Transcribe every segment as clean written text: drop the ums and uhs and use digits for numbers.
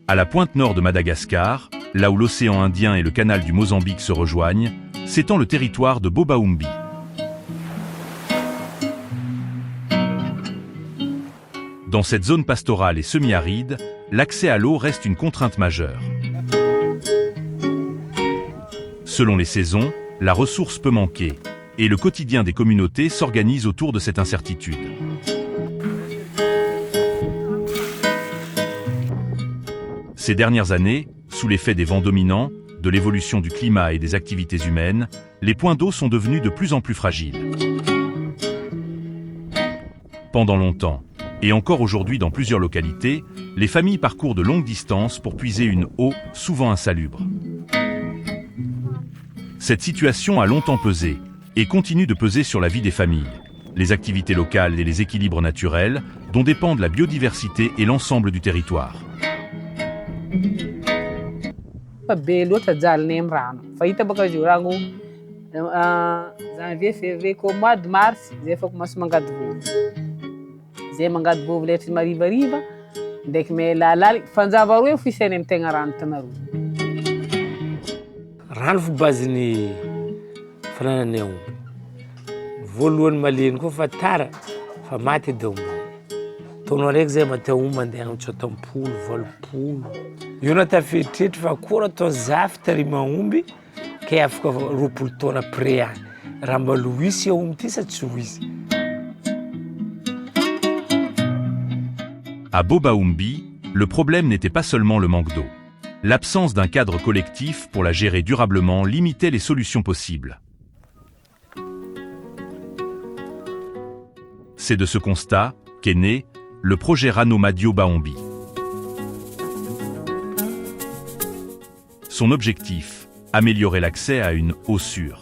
À la pointe nord de Madagascar, là où l'océan Indien et le canal du Mozambique se rejoignent, s'étend le territoire de Bobaumbi. Dans cette zone pastorale et semi-aride, l'accès à l'eau reste une contrainte majeure. Selon les saisons, la ressource peut manquer, et le quotidien des communautés s'organise autour de cette incertitude. Ces dernières années, sous l'effet des vents dominants, de l'évolution du climat et des activités humaines, les points d'eau sont devenus de plus en plus fragiles. Pendant longtemps, et encore aujourd'hui dans plusieurs localités, les familles parcourent de longues distances pour puiser une eau souvent insalubre. Cette situation a longtemps pesé et continue de peser sur la vie des familles, les activités locales et les équilibres naturels dont dépendent la biodiversité et l'ensemble du territoire. Janvier, février, qu'au mois de mars, j'ai fait commencer à vovo. J'ai mangé de vovo, les maribariba. Dès que me la fanzavaru, eu fui sem nem ter rantanaru. Ralph Bazini, Frananeu. Voluan Malin, ko fatara, famate dom. Tonorek zé mate mande ang chotom pool, vol pool. Yonata fitit fa kura to zaf tarima umbi. Que afika roapolo taona après any raha mba loisy aomby ty sa tsy hoisy. À Bobaumbi, le problème n'était pas seulement le manque d'eau. L'absence d'un cadre collectif pour la gérer durablement limitait les solutions possibles. C'est de ce constat qu'est né le projet Rano Madio Baombi. Son objectif, améliorer l'accès à une eau sûre,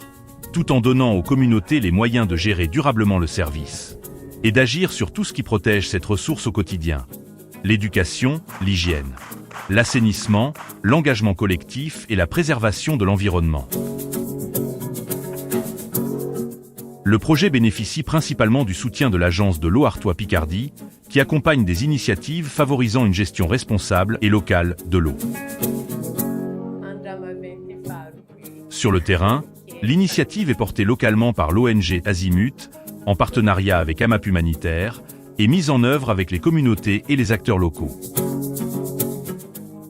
tout en donnant aux communautés les moyens de gérer durablement le service et d'agir sur tout ce qui protège cette ressource au quotidien. L'éducation, l'hygiène, l'assainissement, l'engagement collectif et la préservation de l'environnement. Le projet bénéficie principalement du soutien de l'agence de l'eau Artois Picardie, qui accompagne des initiatives favorisant une gestion responsable et locale de l'eau. Sur le terrain, l'initiative est portée localement par l'ONG Azimut, en partenariat avec AMAP Humanitaire, et mise en œuvre avec les communautés et les acteurs locaux.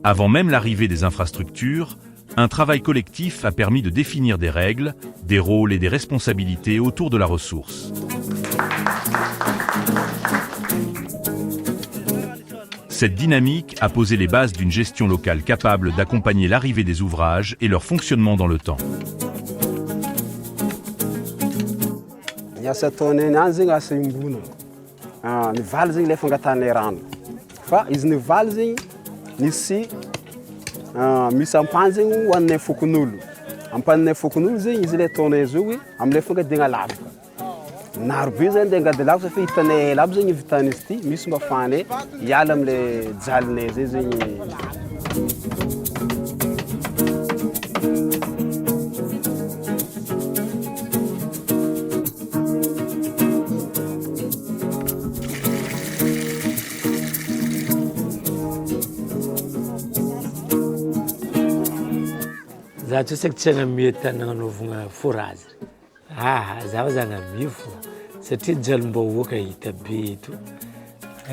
Avant même l'arrivée des infrastructures, un travail collectif a permis de définir des règles, des rôles et des responsabilités autour de la ressource. Cette dynamique a posé les bases d'une gestion locale capable d'accompagner l'arrivée des ouvrages et leur fonctionnement dans le temps. Narbe zany de ngadilako sa fe hitane ela aby zegny vitany izy ty misy mba fane hiala am'le jalinay zay zegny. Za tsy saky tsy agnamety anagnanaovagna forage. Zaho zagnamia fo satria jalombahoaka hita be eto.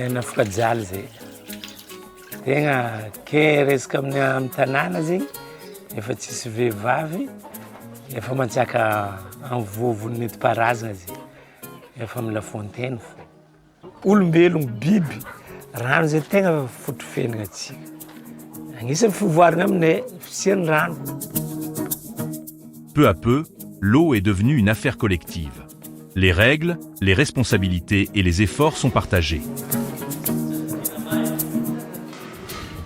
Nafaka jaly zay. Tegna ke resaka amin'ny tanàna zegny efa tsisy vehivavy, efa mantsaka amin'ny vovony nentim-paharazana zay. Efa amin'ny La Fontaine fo. Olombelogno biby, rano zay tegna fotofiainana antsika. Agnisan'ny fivoarana aminay fisian'ny rano. Peu à peu, l'eau est devenue une affaire collective. Les règles, les responsabilités et les efforts sont partagés.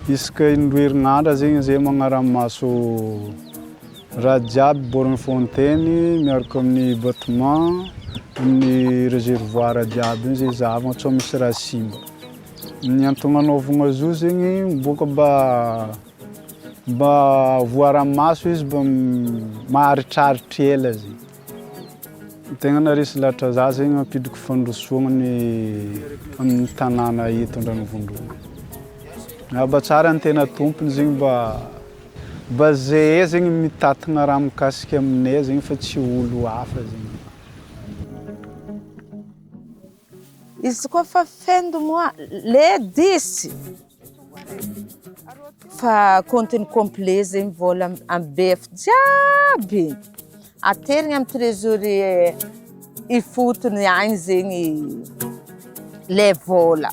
Iska indroa herinandro zegny zay magnaramaso raha jiaby borogny fontaine miaraka amin'ny bâtiment, amin'ny réservoir jiaby iny zay zahavagna tsy misy raha simba. Ny antony anaovagna zo zegny mboka mba voaramaso izy mba maharitraritra ela zegny. Tegna narisy lahatra za zegny mampidiko fandrosoagna amin'ny tanàna eto Andranavondrona. Mba tsara ny tena tompony zegny mba zay zegny mitatagna raha mikasika aminay zegny fa tsy olo hafa zegny. Izy koa fa fin de mois, le 10 fa compte complet zegny vola amin'ny BF jiaby. Aterigna amin'ny trésorier ifotony agny zegny le vola.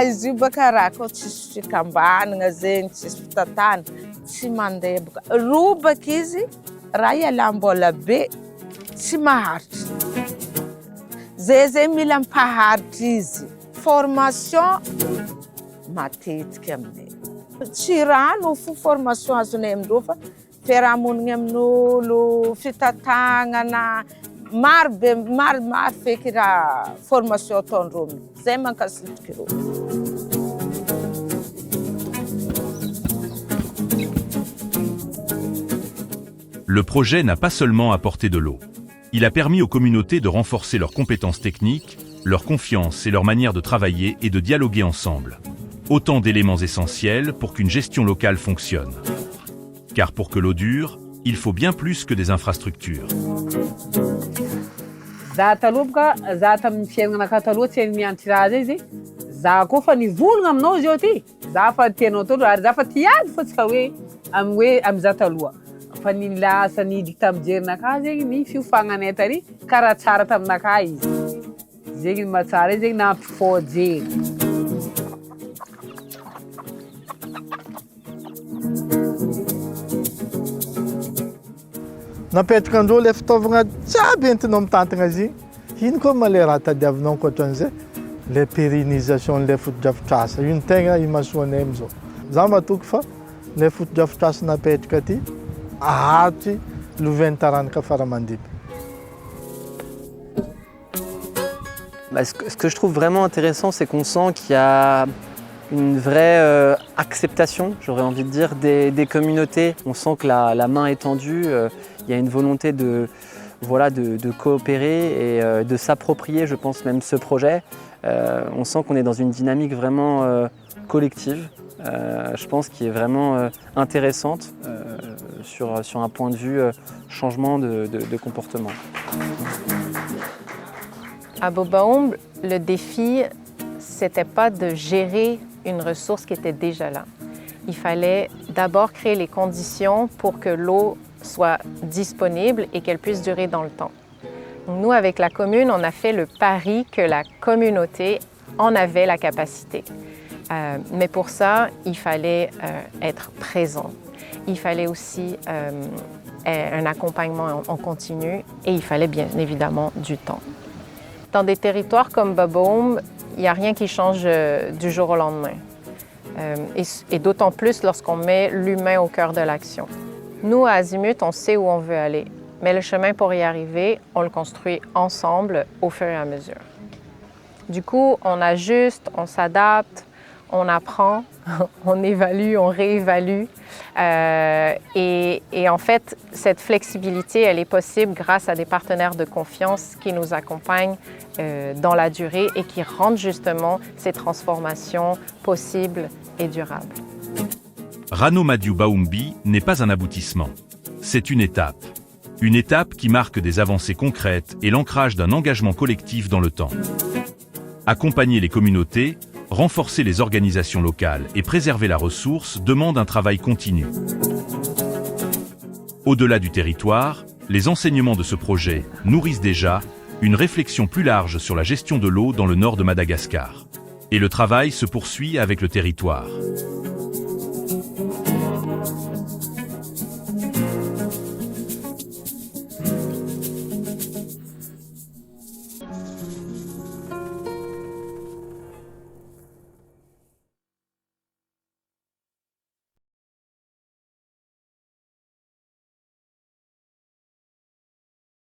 Izy io baka raha koa tsisy fikambanana zegny, tsisy fitatana, tsy mandeha boka. Robaka izy, raha ialam-bola be, tsy maharitra. Zay mila mipaharitra izy. Formation matetika aminay. Tsy rano fo formation azonay amindreo fa fiarahamonigny amin'olo, fitatanana, maro feky raha formation ataondreo. Zay mankasitrika ireo. Le projet n'a pas seulement apporté de l'eau. Il a permis aux communautés de renforcer leurs compétences techniques, leur confiance et leur manière de travailler et de dialoguer ensemble. Autant d'éléments essentiels pour qu'une gestion locale fonctionne. Car pour que l'eau dure, il faut bien plus que des infrastructures. Za taloha boka, za tamin'ny fiaignanaka taloha tsy hainy miantry raha zay izy. Za koa fa nivolagna aminao zio ty. Za fa tianao taloha ary za fa tiady fa tsy ka amy za taloha. Fa nilasa nidiky tamin'ny jerinaka zegny ny fiofagnanay tary karaha tsara taminaka izy. Zegny mahatsara zegny nampifôdy zegny. Napetraka andreo le fitaovagna jiaby entinao mitantagna azy igny. Ino koa ma le raha tadiavinao ankoatran'izay? Le pérennisation le fotodrafitrasa. Io ny tegna imasoanay amizao. Za matoky fa le fotodrafitrasa napetraka ty aharitra lovain'ny taranaka faramandiby. Ce que je trouve vraiment intéressant, c'est qu'on sent qu'il y a une vraie acceptation, j'aurais envie de dire, des communautés. On sent que la main est tendue, il y a une volonté de coopérer et de s'approprier, je pense, même ce projet. On sent qu'on est dans une dynamique vraiment collective, je pense, qui est vraiment intéressante sur un point de vue changement de comportement. À Bobaumb, le défi, c'était pas de gérer une ressource qui était déjà là. Il fallait d'abord créer les conditions pour que l'eau soit disponible et qu'elle puisse durer dans le temps. Donc nous, avec la commune, on a fait le pari que la communauté en avait la capacité. Mais pour ça, il fallait être présent. Il fallait aussi un accompagnement en continu et il fallait bien évidemment du temps. Dans des territoires comme Bobaumb, il n'y a rien qui change du jour au lendemain. Et d'autant plus lorsqu'on met l'humain au cœur de l'action. Nous, à Azimut, on sait où on veut aller, mais le chemin pour y arriver, on le construit ensemble au fur et à mesure. Du coup, on ajuste, on s'adapte, on apprend, on évalue, on réévalue. Et en fait, cette flexibilité, elle est possible grâce à des partenaires de confiance qui nous accompagnent dans la durée et qui rendent justement ces transformations possibles et durables. Rano Madiou Baoumbi n'est pas un aboutissement. C'est une étape qui marque des avancées concrètes et l'ancrage d'un engagement collectif dans le temps. Accompagner les communautés, renforcer les organisations locales et préserver la ressource demande un travail continu. Au-delà du territoire, les enseignements de ce projet nourrissent déjà une réflexion plus large sur la gestion de l'eau dans le nord de Madagascar. Et le travail se poursuit avec le territoire.